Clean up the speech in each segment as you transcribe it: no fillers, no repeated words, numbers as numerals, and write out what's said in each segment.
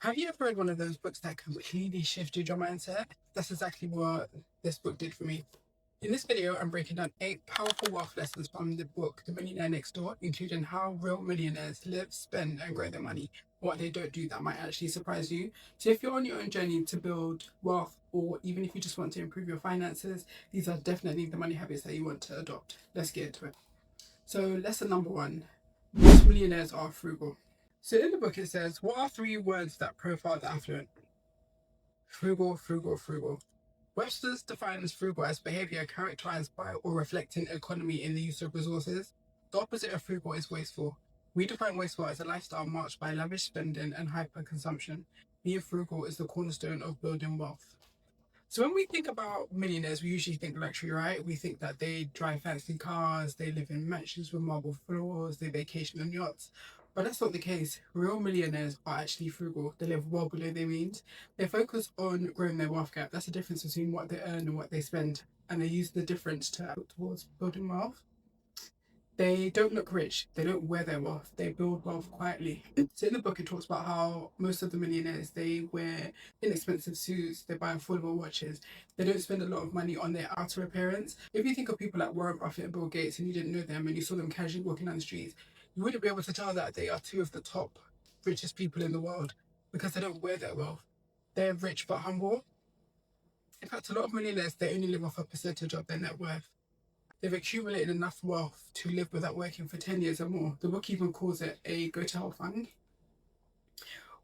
Have you ever read one of those books that completely shifted your mindset? That's exactly what this book did for me. In this video, I'm breaking down 8 powerful wealth lessons from the book The Millionaire Next Door, including how real millionaires live, spend, and grow their money. What they don't do that might actually surprise you. So, if you're on your own journey to build wealth, or even if you just want to improve your finances, these are definitely the money habits that you want to adopt. Let's get into it. So, lesson number one, most millionaires are frugal. So in the book it says, what are 3 words that profile the affluent? Frugal, frugal, frugal. Webster's defines frugal as behavior characterized by or reflecting economy in the use of resources. The opposite of frugal is wasteful. We define wasteful as a lifestyle marked by lavish spending and hyper consumption. Being frugal is the cornerstone of building wealth. So when we think about millionaires, we usually think luxury, right? We think that they drive fancy cars, they live in mansions with marble floors, they vacation on yachts. But that's not the case. Real millionaires are actually frugal. They live well below their means. They focus on growing their wealth gap. That's the difference between what they earn and what they spend. And they use the difference to put towards building wealth. They don't look rich. They don't wear their wealth. They build wealth quietly. So in the book, it talks about how most of the millionaires, they wear inexpensive suits. They buy affordable watches. They don't spend a lot of money on their outer appearance. If you think of people like Warren Buffett and Bill Gates and you didn't know them and you saw them casually walking down the streets, you wouldn't be able to tell that they are 2 of the top richest people in the world because they don't wear their wealth. They're rich but humble. In fact, a lot of millionaires, they only live off a percentage of their net worth. They've accumulated enough wealth to live without working for 10 years or more. The book even calls it a go to hell fund.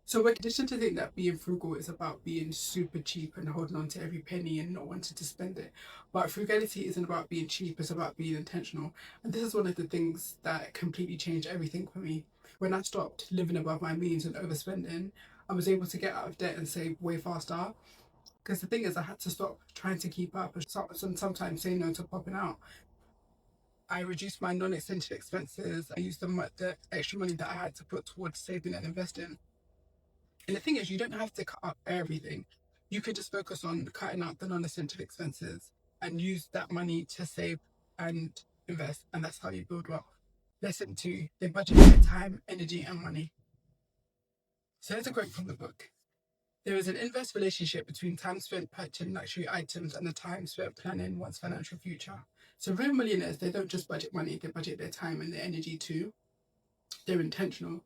So we're conditioned to think that being frugal is about being super cheap and holding on to every penny and not wanting to spend it. But frugality isn't about being cheap, it's about being intentional. And this is one of the things that completely changed everything for me. When I stopped living above my means and overspending, I was able to get out of debt and save way faster. Because the thing is, I had to stop trying to keep up and sometimes say no to popping out. I reduced my non-essential expenses. I used the extra money that I had to put towards saving and investing. And the thing is, you don't have to cut out everything. You could just focus on cutting out the non-essential expenses and use that money to save and invest. And that's how you build wealth. Lesson two, they budget their time, energy, and money. So here's a quote from the book. There is an inverse relationship between time spent purchasing luxury items and the time spent planning one's financial future. So real millionaires, they don't just budget money, they budget their time and their energy too. They're intentional.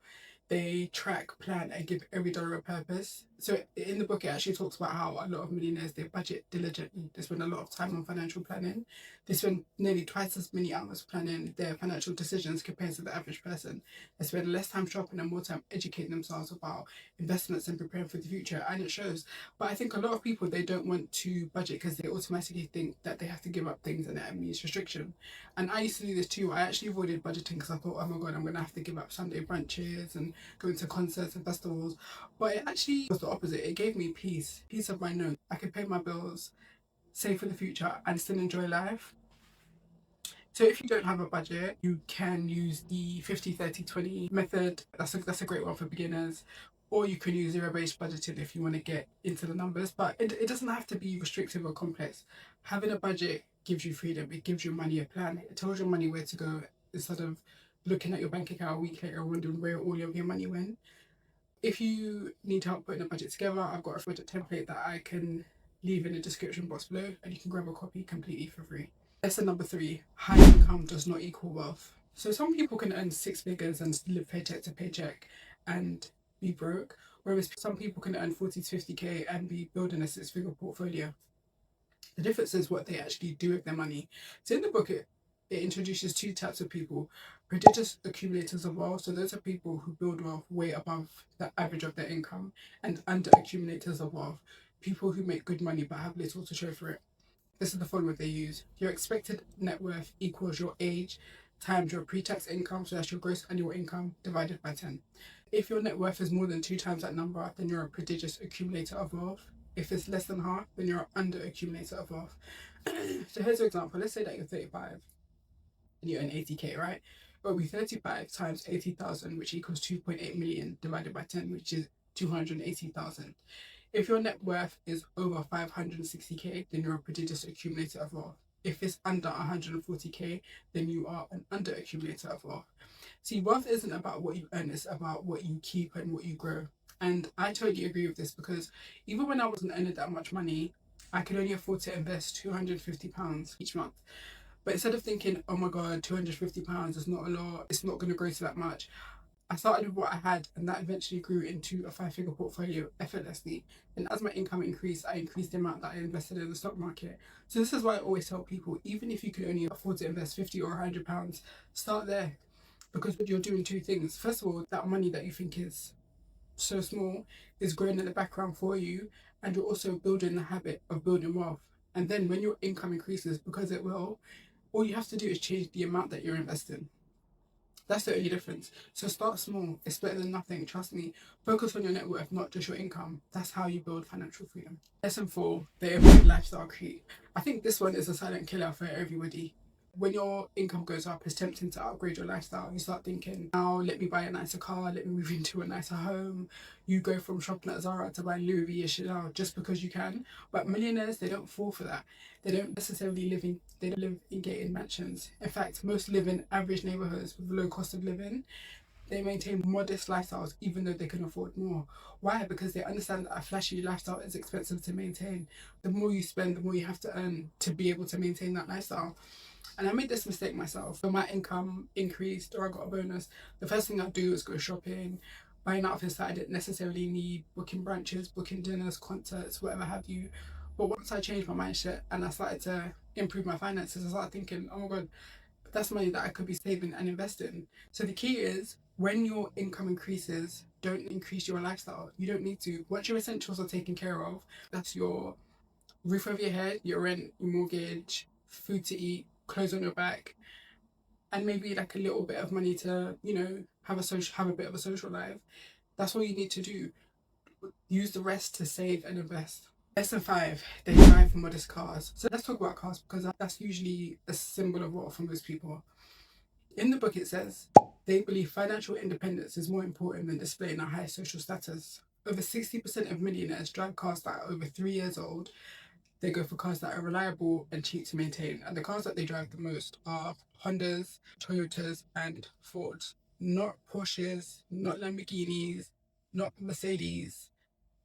They track, plan, and give every dollar a purpose. So in the book, it actually talks about how a lot of millionaires, they budget diligently. They spend a lot of time on financial planning. They spend nearly twice as many hours planning their financial decisions compared to the average person. They spend less time shopping and more time educating themselves about investments and preparing for the future. And it shows. But I think a lot of people, they don't want to budget because they automatically think that they have to give up things and that means restriction. And I used to do this too. I actually avoided budgeting because I thought, oh my God, I'm going to have to give up Sunday brunches and going to concerts and festivals. But it actually was the opposite. It gave me peace of mind. Knowing I could pay my bills, save for the future, and still enjoy life. So if you don't have a budget, you can use the 50-30-20 method. That's a great one for beginners. Or you can use zero-based budgeting if you want to get into the numbers. But it doesn't have to be restrictive or complex. Having a budget gives you freedom. It gives your money a plan. It tells your money where to go instead of looking at your bank account a week later and wondering where all of your money went. If you need help putting a budget together, I've got a budget template that I can leave in the description box below and you can grab a copy completely for free. Lesson number three, high income does not equal wealth. So some people can earn 6 figures and live paycheck to paycheck and be broke, whereas some people can earn 40 to 50K and be building a 6 figure portfolio. The difference is what they actually do with their money. So in the book, it introduces 2 types of people: prodigious accumulators of wealth. So those are people who build wealth way above the average of their income, and under accumulators of wealth, people who make good money but have little to show for it. This is the formula they use. Your expected net worth equals your age times your pre-tax income, so that's your gross annual income, divided by 10. If your net worth is more than 2 times that number, then you're a prodigious accumulator of wealth. If it's less than half, then you're an under accumulator of wealth. So here's an example. Let's say that you're 35 and you earn 80K, right? It will be 35 times 80,000, which equals 2.8 million divided by 10, which is 280,000. If your net worth is over 560K, then you're a prodigious accumulator of wealth. If it's under 140K, then you are an under accumulator of wealth. See, wealth isn't about what you earn, it's about what you keep and what you grow. And I totally agree with this because even when I wasn't earning that much money, I could only afford to invest £250 each month. But instead of thinking, oh my God, £250 is not a lot, it's not going to grow to that much, I started with what I had, and that eventually grew into a 5-figure portfolio effortlessly. And as my income increased, I increased the amount that I invested in the stock market. So this is why I always tell people, even if you can only afford to invest £50 or £100, start there, because you're doing two things. First of all, that money that you think is so small is growing in the background for you, and you're also building the habit of building wealth. And then when your income increases, because it will, all you have to do is change the amount that you're investing. That's the only difference. So start small. It's better than nothing. Trust me. Focus on your net worth, not just your income. That's how you build financial freedom. Lesson 4, the avoid lifestyle creep. I think this one is a silent killer for everybody. When your income goes up, it's tempting to upgrade your lifestyle. You start thinking, now let me buy a nicer car, let me move into a nicer home. You go from shopping at Zara to buying Louis V or Chanel just because you can. But millionaires, they don't fall for that. They don't necessarily they don't live in gated mansions. In fact, most live in average neighborhoods with low cost of living. They maintain modest lifestyles even though they can afford more. Why? Because they understand that a flashy lifestyle is expensive to maintain. The more you spend, the more you have to earn to be able to maintain that lifestyle. And I made this mistake myself. When my income increased or I got a bonus, the first thing I do is go shopping, buying outfits that I didn't necessarily need, booking brunches, booking dinners, concerts, whatever have you. But once I changed my mindset and I started to improve my finances, I started thinking, oh my God, that's money that I could be saving and investing. So the key is when your income increases, don't increase your lifestyle. You don't need to. Once your essentials are taken care of, that's your roof over your head, your rent, your mortgage, food to eat, clothes on your back, and maybe like a little bit of money to, have a bit of a social life. That's all you need to do. Use the rest to save and invest. Lesson 5, they drive modest cars. So let's talk about cars because that's usually a symbol of wealth for most people. In the book, it says they believe financial independence is more important than displaying a high social status. Over 60% of millionaires drive cars that are over 3 years old. They go for cars that are reliable and cheap to maintain. And the cars that they drive the most are Hondas, Toyotas, and Fords. Not Porsches, not Lamborghinis, not Mercedes.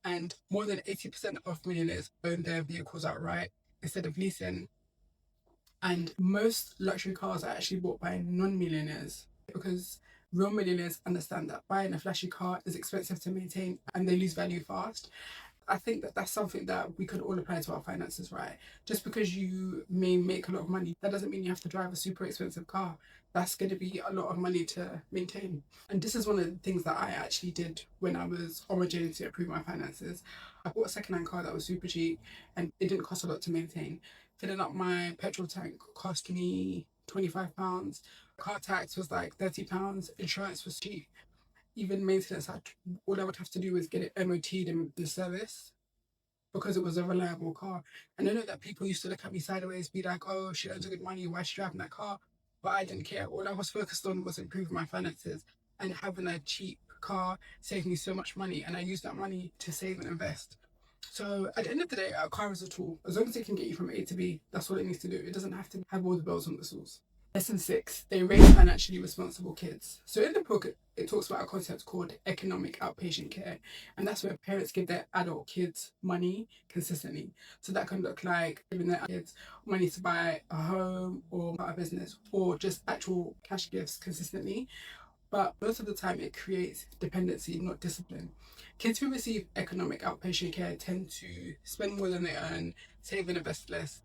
And more than 80% of millionaires own their vehicles outright instead of leasing. And most luxury cars are actually bought by non-millionaires because real millionaires understand that buying a flashy car is expensive to maintain and they lose value fast. I think that that's something that we could all apply to our finances, right? Just because you may make a lot of money, that doesn't mean you have to drive a super expensive car. That's going to be a lot of money to maintain. And this is one of the things that I actually did when I was on my journey to improve my finances. I bought a second-hand car that was super cheap and it didn't cost a lot to maintain. Filling up my petrol tank cost me £25. Car tax was like £30. Insurance was cheap. Even maintenance, all I would have to do was get it MOT'd in the service because it was a reliable car. And I know that people used to look at me sideways, be like, oh, she earns good money, why is she driving that car? But I didn't care. All I was focused on was improving my finances, and having a cheap car saved me so much money, and I used that money to save and invest. So at the end of the day, a car is a tool. As long as it can get you from A to B, that's what it needs to do. It doesn't have to have all the bells and whistles. Lesson 6, they raise financially responsible kids. So in the book, it talks about a concept called economic outpatient care. And that's where parents give their adult kids money consistently. So that can look like giving their kids money to buy a home or a business or just actual cash gifts consistently. But most of the time, it creates dependency, not discipline. Kids who receive economic outpatient care tend to spend more than they earn, save and invest less,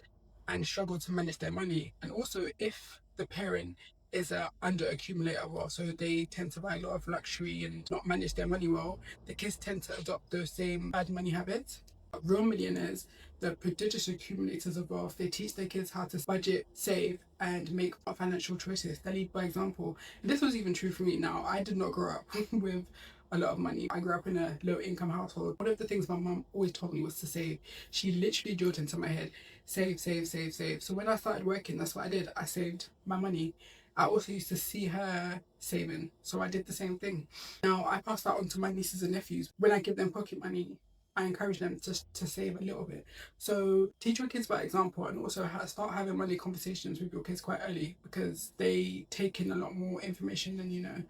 and struggle to manage their money. And also, if the parent is a under accumulator, well, so they tend to buy a lot of luxury and not manage their money well, the kids tend to adopt those same bad money habits. Real millionaires, the prodigious accumulators of wealth, they teach their kids how to budget, save, and make financial choices. They lead by example. And this was even true for me. Now, I did not grow up with a lot of money. I grew up in a low income household. One of the things my mum always told me was to save. She literally drilled into my head, save, save, save, save. So when I started working, that's what I did. I saved my money. I also used to see her saving, so I did the same thing. Now I pass that on to my nieces and nephews. When I give them pocket money, I encourage them to save a little bit. So teach your kids by example, and also start having money conversations with your kids quite early because they take in a lot more information than you know.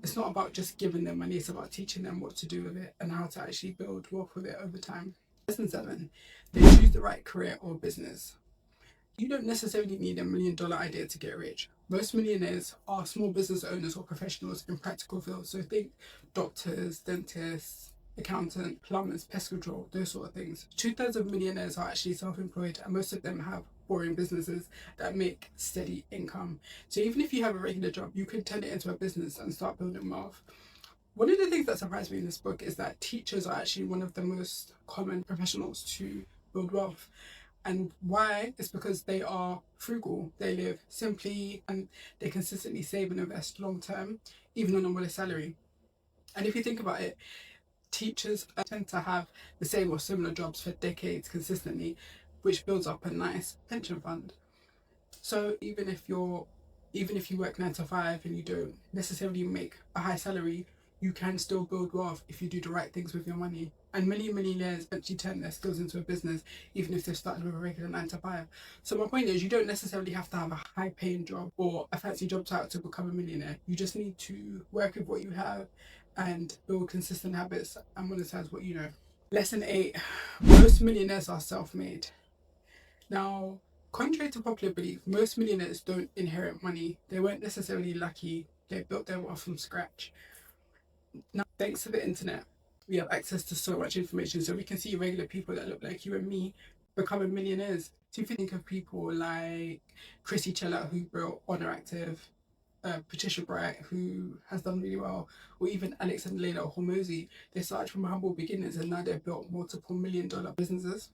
It's not about just giving them money, it's about teaching them what to do with it and how to actually build wealth with it over time. Lesson 7, they choose the right career or business. You don't necessarily need $1 million idea to get rich. Most millionaires are small business owners or professionals in practical fields. So think doctors, dentists, accountant, plumbers, pest control, those sort of things. 2/3 of millionaires are actually self-employed, and most of them have boring businesses that make steady income. So even if you have a regular job, you can turn it into a business and start building wealth. One of the things that surprised me in this book is that teachers are actually one of the most common professionals to build wealth. And why? It's because they are frugal, they live simply, and they consistently save and invest long term, even on a modest salary. And if you think about it, teachers tend to have the same or similar jobs for decades consistently, which builds up a nice pension fund. So even if you work 9 to 5 and you don't necessarily make a high salary, you can still build wealth if you do the right things with your money. And many millionaires actually turn their skills into a business, even if they've started with a regular 9 to 5. So my point is, you don't necessarily have to have a high-paying job or a fancy job title to become a millionaire. You just need to work with what you have and build consistent habits and monetize what you know. Lesson 8: most millionaires are self-made. Now, contrary to popular belief, most millionaires don't inherit money. They weren't necessarily lucky. They built their wealth from scratch. Now, thanks to the internet, we have access to so much information. So we can see regular people that look like you and me becoming millionaires. So if you think of people like Chrissy Chella, who built Honor Active, Patricia Bright, who has done really well, or even Alex and Layla Hormozy, they started from humble beginnings and now they've built multiple $1 million businesses.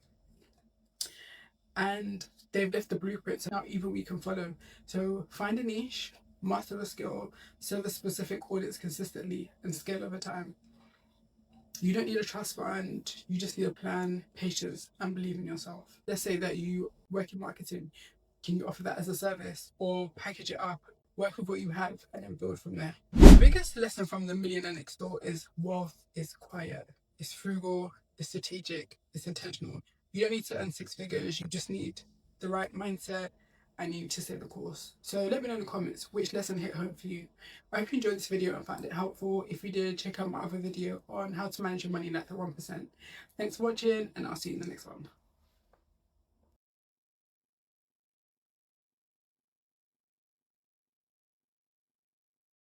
And they've left the blueprint, so now even we can follow. So find a niche, master the skill, serve a specific audience consistently, and scale over time. You don't need a trust fund, you just need a plan, patience, and believe in yourself. Let's say that you work in marketing. Can you offer that as a service or package it up, work with what you have, and then build from there? The biggest lesson from the Millionaire Next Door is wealth is quiet, it's frugal, it's strategic, it's intentional. You don't need to earn 6 figures, you just need the right mindset and you need to stay the course. So let me know in the comments which lesson hit home for you. I hope you enjoyed this video and found it helpful. If you did, check out my other video on how to manage your money like the 1%. Thanks for watching and I'll see you in the next one.